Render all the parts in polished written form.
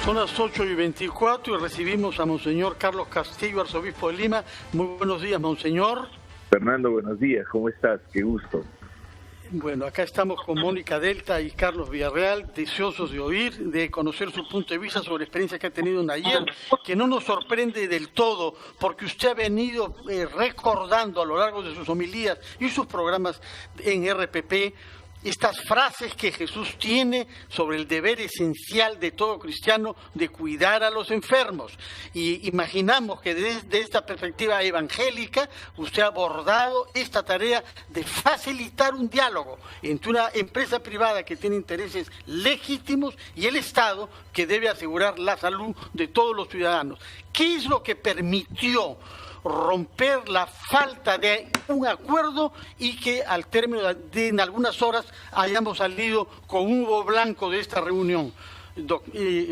Son las 8:24 y recibimos a Monseñor Carlos Castillo, arzobispo de Lima. Muy buenos días, Monseñor. Fernando, buenos días, ¿cómo estás? Qué gusto. Bueno, acá estamos con Mónica Delta y Carlos Villarreal, deseosos de oír, de conocer su punto de vista sobre la experiencia que ha tenido en ayer, que no nos sorprende del todo, porque usted ha venido recordando a lo largo de sus homilías y sus programas en RPP, estas frases que Jesús tiene sobre el deber esencial de todo cristiano de cuidar a los enfermos. Y imaginamos que desde esta perspectiva evangélica usted ha abordado esta tarea de facilitar un diálogo entre una empresa privada que tiene intereses legítimos y el Estado que debe asegurar la salud de todos los ciudadanos. ¿Qué es lo que permitió romper la falta de un acuerdo y que al término de en algunas horas hayamos salido con un humo blanco de esta reunión,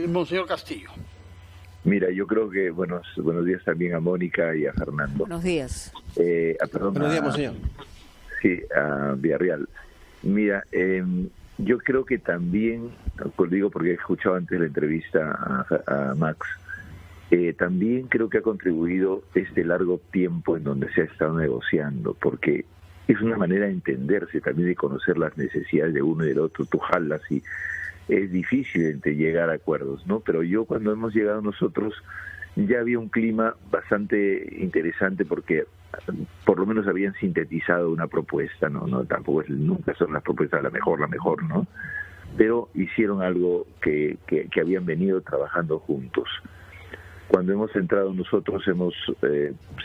Monseñor Castillo? Mira, yo creo que buenos días también a Mónica y a Fernando. Buenos días. Buenos días, Monseñor. Sí, a Villarreal. Mira, yo creo que también, pues digo porque he escuchado antes la entrevista a Max, también creo que ha contribuido este largo tiempo en donde se ha estado negociando, porque es una manera de entenderse, también de conocer las necesidades de uno y del otro. Tú jalas y es difícil de llegar a acuerdos, ¿no? Pero cuando hemos llegado nosotros ya había un clima bastante interesante porque por lo menos habían sintetizado una propuesta, no tampoco nunca son las propuestas la mejor, ¿no? Pero hicieron algo que habían venido trabajando juntos. Cuando hemos entrado nosotros hemos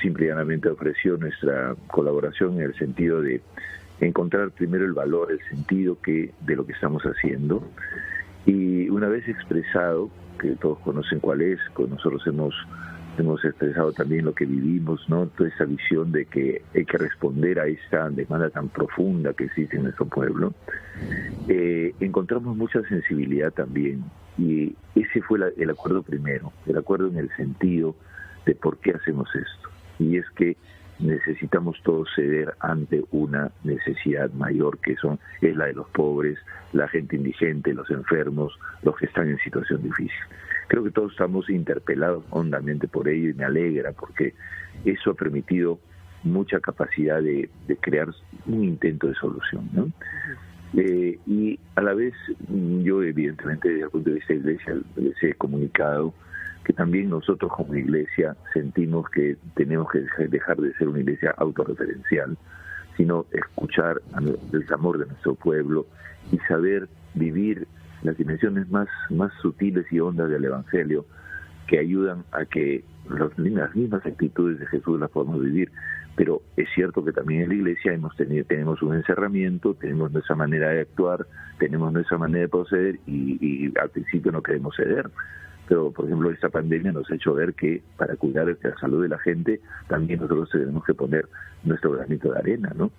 simple y llanamente ofrecido nuestra colaboración en el sentido de encontrar primero el valor, el sentido de lo que estamos haciendo, y una vez expresado, que todos conocen cuál es, nosotros hemos expresado también lo que vivimos, ¿no? Toda esa visión de que hay que responder a esta demanda tan profunda que existe en nuestro pueblo. Encontramos mucha sensibilidad también, y ese fue el acuerdo primero, el acuerdo en el sentido de por qué hacemos esto, y es que necesitamos todos ceder ante una necesidad mayor que es la de los pobres, la gente indigente, los enfermos, los que están en situación difícil. Creo que todos estamos interpelados hondamente por ello y me alegra porque eso ha permitido mucha capacidad de crear un intento de solución, ¿no? Y a la vez yo evidentemente desde el punto de vista de la Iglesia les he comunicado que también nosotros como Iglesia sentimos que tenemos que dejar de ser una Iglesia autorreferencial, sino escuchar el clamor de nuestro pueblo y saber vivir las dimensiones más sutiles y hondas del Evangelio que ayudan a que las mismas actitudes de Jesús las podamos vivir. Pero es cierto que también en la Iglesia tenemos un encerramiento, tenemos nuestra manera de actuar, tenemos nuestra manera de proceder y al principio no queremos ceder. Pero, por ejemplo, esta pandemia nos ha hecho ver que para cuidar de la salud de la gente también nosotros tenemos que poner nuestro granito de arena, ¿no?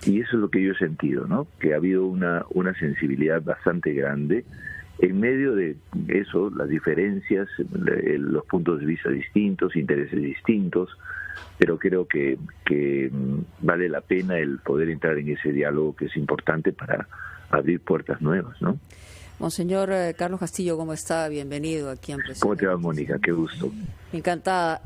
Y eso es lo que yo he sentido, ¿no? Que ha habido una sensibilidad bastante grande. En medio de eso, las diferencias, los puntos de vista distintos, intereses distintos, pero creo que vale la pena el poder entrar en ese diálogo que es importante para abrir puertas nuevas, ¿no? Monseñor Carlos Castillo, ¿cómo está? Bienvenido aquí en Presión. ¿Cómo te va, Mónica? Qué gusto. Encantada.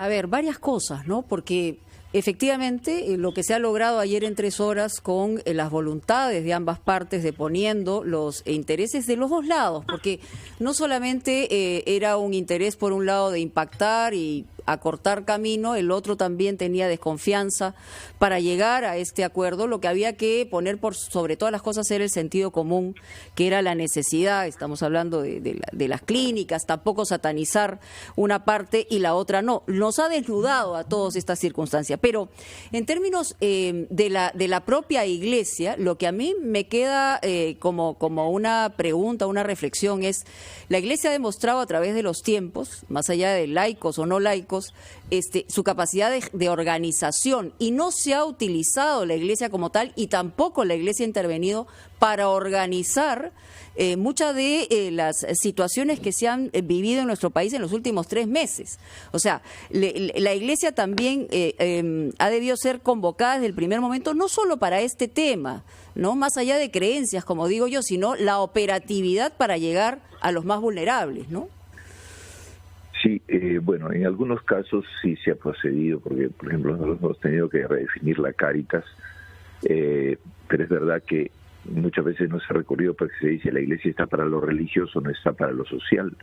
A ver, varias cosas, ¿no? Porque efectivamente lo que se ha logrado ayer en 3 horas con las voluntades de ambas partes de poniendo los intereses de los dos lados, porque no solamente era un interés por un lado de impactar y acortar camino, el otro también tenía desconfianza para llegar a este acuerdo. Lo que había que poner por sobre todas las cosas era el sentido común, que era la necesidad. Estamos hablando de las clínicas, tampoco satanizar una parte y la otra no. Nos ha desnudado a todas estas circunstancias, pero en términos de la propia Iglesia, lo que a mí me queda como una pregunta, una reflexión es: la Iglesia ha demostrado a través de los tiempos, más allá de laicos o no laicos, católicos, su capacidad de organización, y no se ha utilizado la Iglesia como tal, y tampoco la Iglesia ha intervenido para organizar muchas de las situaciones que se han vivido en nuestro país en los últimos 3 meses. O sea, la Iglesia también ha debido ser convocada desde el primer momento, no solo para este tema, no más allá de creencias, como digo yo, sino la operatividad para llegar a los más vulnerables, ¿no? Sí, bueno, en algunos casos sí se ha procedido, porque, por ejemplo, nosotros hemos tenido que redefinir la Cáritas, pero es verdad que muchas veces no se ha recurrido porque se dice la Iglesia está para lo religioso, no está para lo social,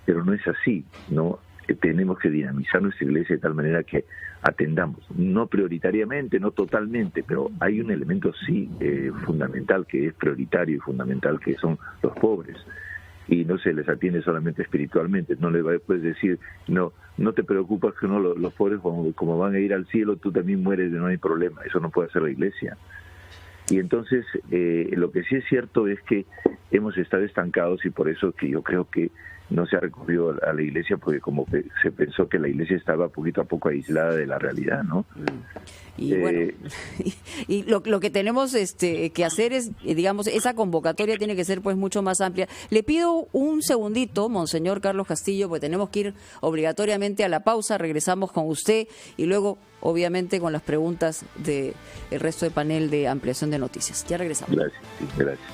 pero no es así, ¿no? Tenemos que dinamizar nuestra Iglesia de tal manera que atendamos, no prioritariamente, no totalmente, pero hay un elemento sí fundamental, que es prioritario y fundamental, que son los pobres, y no se les atiende solamente espiritualmente. No le puedes decir, no te preocupas que los pobres como van a ir al cielo, tú también mueres, no hay problema. Eso no puede hacer la Iglesia. Y entonces lo que sí es cierto es que hemos estado estancados, y por eso que yo creo que no se ha recurrido a la Iglesia, porque como que se pensó que la Iglesia estaba poquito a poco aislada de la realidad, ¿no? Y bueno, y lo que tenemos que hacer es, digamos, esa convocatoria tiene que ser pues mucho más amplia. Le pido un segundito, Monseñor Carlos Castillo, porque tenemos que ir obligatoriamente a la pausa. Regresamos con usted y luego, obviamente, con las preguntas del resto del panel de ampliación de noticias. Ya regresamos. Gracias, sí, gracias.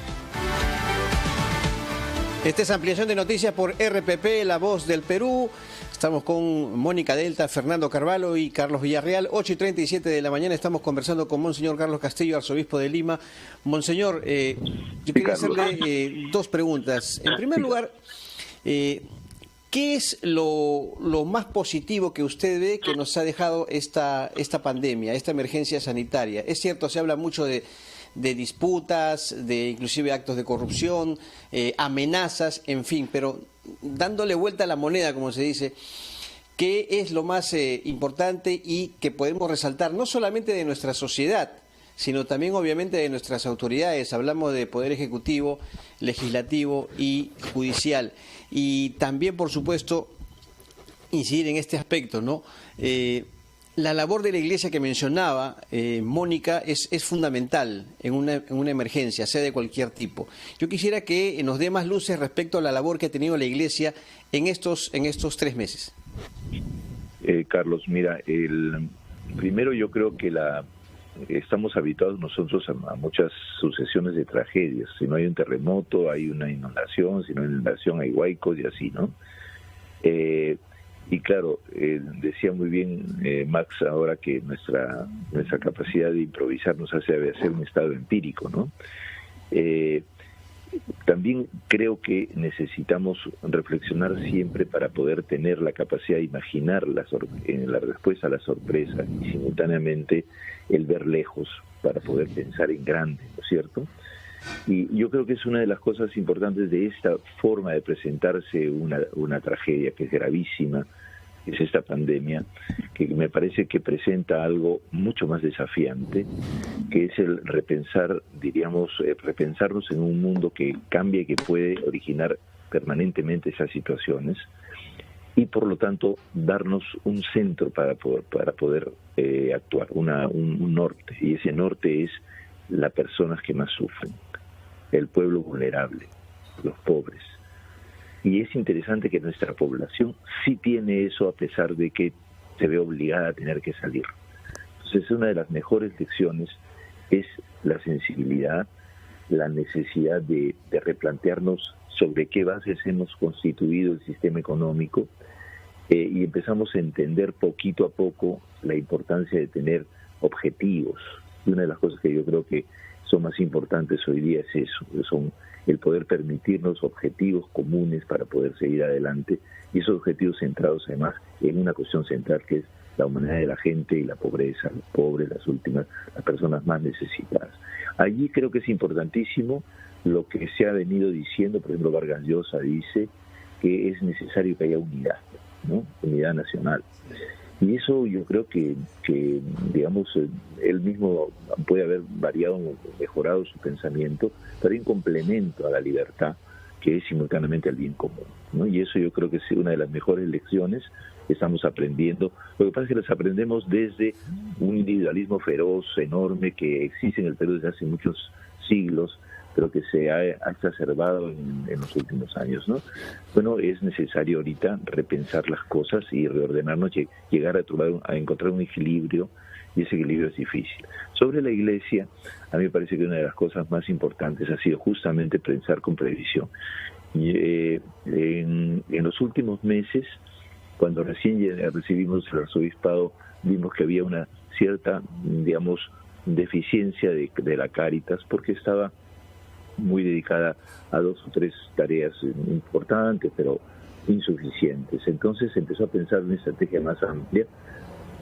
Esta es Ampliación de Noticias por RPP, La Voz del Perú. Estamos con Mónica Delta, Fernando Carvalho y Carlos Villarreal. 8:37 de la mañana estamos conversando con Monseñor Carlos Castillo, arzobispo de Lima. Monseñor, yo quería hacerle 2 preguntas. En primer lugar, ¿qué es lo más positivo que usted ve que nos ha dejado esta pandemia, esta emergencia sanitaria? Es cierto, se habla mucho de disputas, de inclusive actos de corrupción, amenazas, en fin, pero dándole vuelta a la moneda, como se dice, ¿qué es lo más importante y que podemos resaltar no solamente de nuestra sociedad, sino también obviamente de nuestras autoridades? Hablamos de poder ejecutivo, legislativo y judicial. Y también, por supuesto, incidir en este aspecto, ¿no? La labor de la Iglesia que mencionaba Mónica es fundamental en una emergencia, sea de cualquier tipo. Yo quisiera que nos dé más luces respecto a la labor que ha tenido la Iglesia en estos 3 meses. Carlos, mira, primero yo creo que estamos habituados nosotros a muchas sucesiones de tragedias. Si no hay un terremoto, hay una inundación; si no hay inundación, hay huaicos y así, ¿no? Y claro, decía muy bien Max ahora que nuestra capacidad de improvisar nos hace hacer un estado empírico, ¿no? También creo que necesitamos reflexionar siempre para poder tener la capacidad de imaginar la respuesta a la sorpresa, y simultáneamente el ver lejos para poder pensar en grande, ¿no es cierto? Y yo creo que es una de las cosas importantes de esta forma de presentarse una tragedia que es gravísima, que es esta pandemia, que me parece que presenta algo mucho más desafiante, que es el repensar, repensarnos en un mundo que cambia y que puede originar permanentemente esas situaciones, y por lo tanto darnos un centro para poder actuar, un norte, y ese norte es las personas que más sufren, el pueblo vulnerable, los pobres. Y es interesante que nuestra población sí tiene eso, a pesar de que se ve obligada a tener que salir. Entonces, una de las mejores lecciones es la sensibilidad, la necesidad de replantearnos sobre qué bases hemos constituido el sistema económico, y empezamos a entender poquito a poco la importancia de tener objetivos. Y una de las cosas que yo creo que son más importantes hoy día es eso, son el poder permitirnos objetivos comunes para poder seguir adelante, y esos objetivos centrados además en una cuestión central, que es la humanidad de la gente y la pobreza, los pobres, las personas más necesitadas. Allí creo que es importantísimo lo que se ha venido diciendo. Por ejemplo, Vargas Llosa dice que es necesario que haya unidad, ¿no? Unidad nacional. Y eso yo creo que digamos, él mismo puede haber variado, mejorado su pensamiento, pero hay un complemento a la libertad que es simultáneamente el bien común, ¿no? Y eso yo creo que es una de las mejores lecciones que estamos aprendiendo. Lo que pasa es que las aprendemos desde un individualismo feroz, enorme, que existe en el Perú desde hace muchos siglos, pero que se ha exacerbado en los últimos años, ¿no? Bueno, es necesario ahorita repensar las cosas y reordenarnos, llegar a encontrar un equilibrio, y ese equilibrio es difícil. Sobre la Iglesia, a mí me parece que una de las cosas más importantes ha sido justamente pensar con previsión. Y, en los últimos meses, cuando recién recibimos el arzobispado, vimos que había una cierta, digamos, deficiencia de la Cáritas, porque estaba muy dedicada a 2 o 3 tareas importantes, pero insuficientes. Entonces empezó a pensar en una estrategia más amplia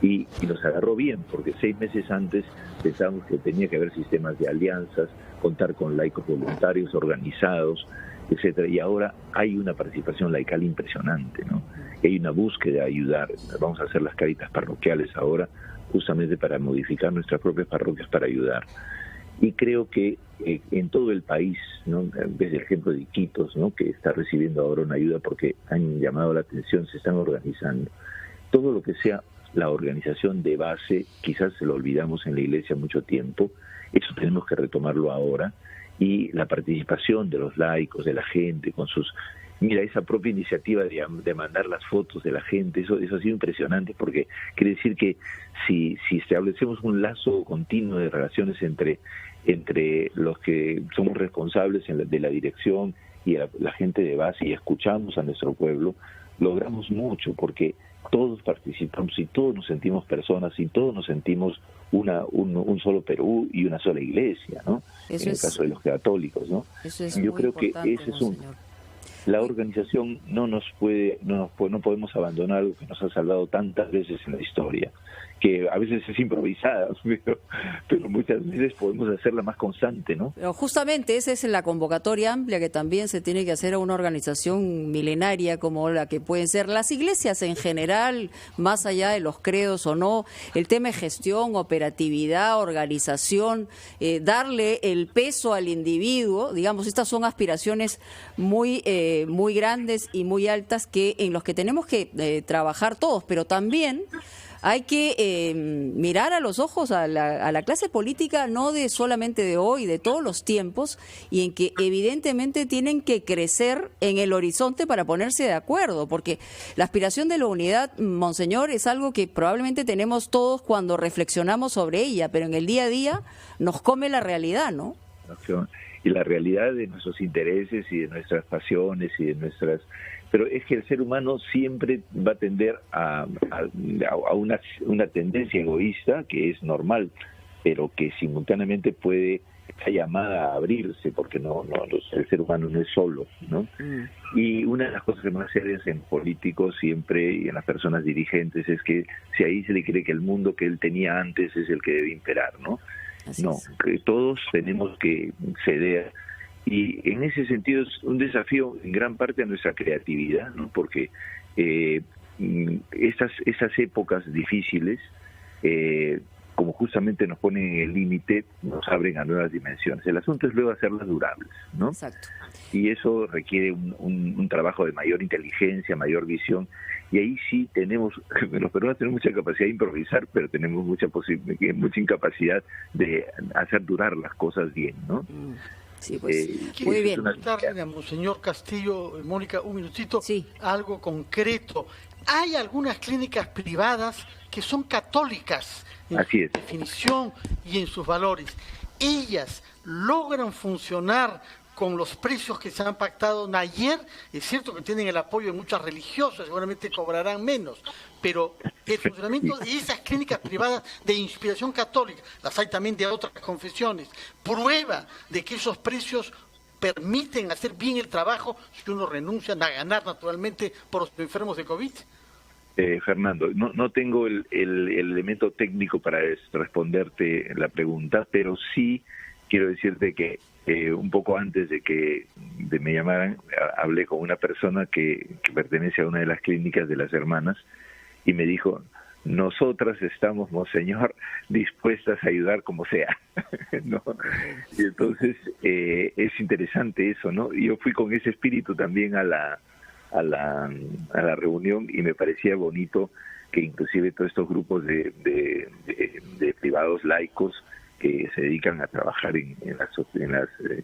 y nos agarró bien, porque 6 meses antes pensábamos que tenía que haber sistemas de alianzas, contar con laicos voluntarios organizados, etcétera, y ahora hay una participación laical impresionante, ¿no? Y hay una búsqueda de ayudar. Vamos a hacer las caritas parroquiales ahora, justamente para modificar nuestras propias parroquias para ayudar. Y creo que en todo el país, ¿no? Desde el ejemplo de Iquitos, ¿no? Que está recibiendo ahora una ayuda porque han llamado la atención, se están organizando. Todo lo que sea la organización de base, quizás se lo olvidamos en la Iglesia mucho tiempo, eso tenemos que retomarlo ahora, y la participación de los laicos, de la gente, con sus... Mira, esa propia iniciativa de mandar las fotos de la gente, eso ha sido impresionante, porque quiere decir que si establecemos un lazo continuo de relaciones entre los que somos responsables de la dirección y la gente de base, y escuchamos a nuestro pueblo, logramos mucho, porque todos participamos y todos nos sentimos personas y todos nos sentimos un solo Perú y una sola Iglesia, ¿no? En el caso de los católicos, ¿no? Yo creo que ese es la organización no podemos abandonar algo que nos ha salvado tantas veces en la historia, que a veces es improvisada, pero muchas veces podemos hacerla más constante, ¿no? Pero justamente esa es la convocatoria amplia que también se tiene que hacer a una organización milenaria como la que pueden ser las iglesias en general, más allá de los credos o no, el tema de gestión, operatividad, organización, darle el peso al individuo, digamos, estas son aspiraciones muy grandes y muy altas en los que tenemos que trabajar todos, pero también hay que mirar a los ojos a la clase política, no de solamente de hoy, de todos los tiempos, y en que evidentemente tienen que crecer en el horizonte para ponerse de acuerdo, porque la aspiración de la unidad, Monseñor, es algo que probablemente tenemos todos cuando reflexionamos sobre ella, pero en el día a día nos come la realidad, ¿no? Y la realidad de nuestros intereses y de nuestras pasiones y de nuestras... Pero es que el ser humano siempre va a tender a una tendencia egoísta que es normal, pero que simultáneamente está llamada a abrirse, porque el ser humano no es solo, ¿no? Y una de las cosas que más se ve en políticos siempre y en las personas dirigentes es que si ahí se le cree que el mundo que él tenía antes es el que debe imperar, ¿no? No, que todos tenemos que ceder, y en ese sentido es un desafío en gran parte a nuestra creatividad, ¿no? Porque esas épocas difíciles, como justamente nos ponen en el límite, nos abren a nuevas dimensiones. El asunto es luego hacerlas durables, ¿no? Exacto. Y eso requiere un trabajo de mayor inteligencia, mayor visión, y ahí sí los peruanos tenemos mucha capacidad de improvisar, pero tenemos mucha incapacidad de hacer durar las cosas bien, ¿no? Sí, pues, muy bien. Quiero preguntarle a Monseñor Castillo, Mónica, un minutito, sí, algo concreto. Hay algunas clínicas privadas que son católicas en su definición y en sus valores. Ellas logran funcionar con los precios que se han pactado ayer. Es cierto que tienen el apoyo de muchas religiosas, seguramente cobrarán menos, pero el funcionamiento de esas clínicas privadas de inspiración católica, las hay también de otras confesiones, prueba de que esos precios permiten hacer bien el trabajo si uno renuncia a ganar naturalmente por los enfermos de COVID. Fernando, no tengo el elemento técnico para responderte la pregunta, pero sí quiero decirte que un poco antes de que me llamaran, hablé con una persona que pertenece a una de las clínicas de las hermanas y me dijo, nosotras estamos, monseñor, dispuestas a ayudar como sea, ¿no? Y entonces es interesante eso, ¿no? Yo fui con ese espíritu también a la reunión y me parecía bonito que inclusive todos estos grupos de privados laicos que se dedican a trabajar en las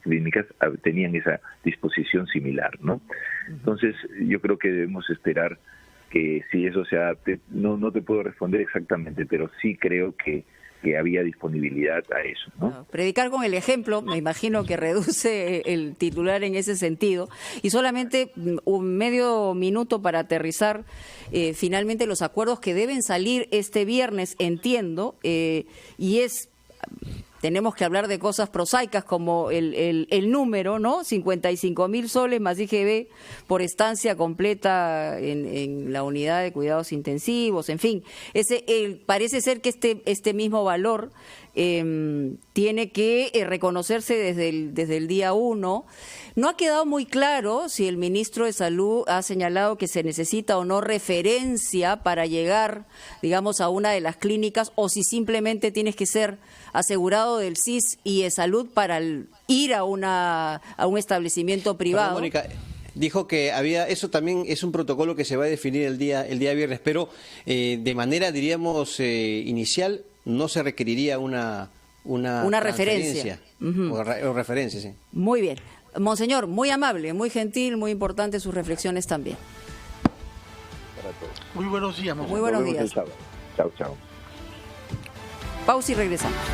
clínicas tenían esa disposición similar, ¿no? Entonces yo creo que debemos esperar que si eso se adapte. No te puedo responder exactamente, pero sí creo que había disponibilidad a eso, ¿no? Predicar con el ejemplo, me imagino que reduce el titular en ese sentido. Y solamente un medio minuto para aterrizar finalmente los acuerdos que deben salir este viernes, entiendo, tenemos que hablar de cosas prosaicas como el número, ¿no? 55.000 soles más IGB por estancia completa en la unidad de cuidados intensivos, en fin. Parece ser que este mismo valor tiene que reconocerse desde el día 1. No ha quedado muy claro si el ministro de Salud ha señalado que se necesita o no referencia para llegar, digamos, a una de las clínicas, o si simplemente tienes que ser asegurado del CIS y de salud para ir a un establecimiento privado. Perdón, Mónica, dijo que eso también es un protocolo que se va a definir el día viernes, pero de manera, diríamos, inicial, no se requeriría una referencia. O referencia, sí. Muy bien. Monseñor, muy amable, muy gentil, muy importante sus reflexiones también. Para todos. Muy buenos días, Monseñor. Muy buenos días. Chao, chao. Pausa y regresamos.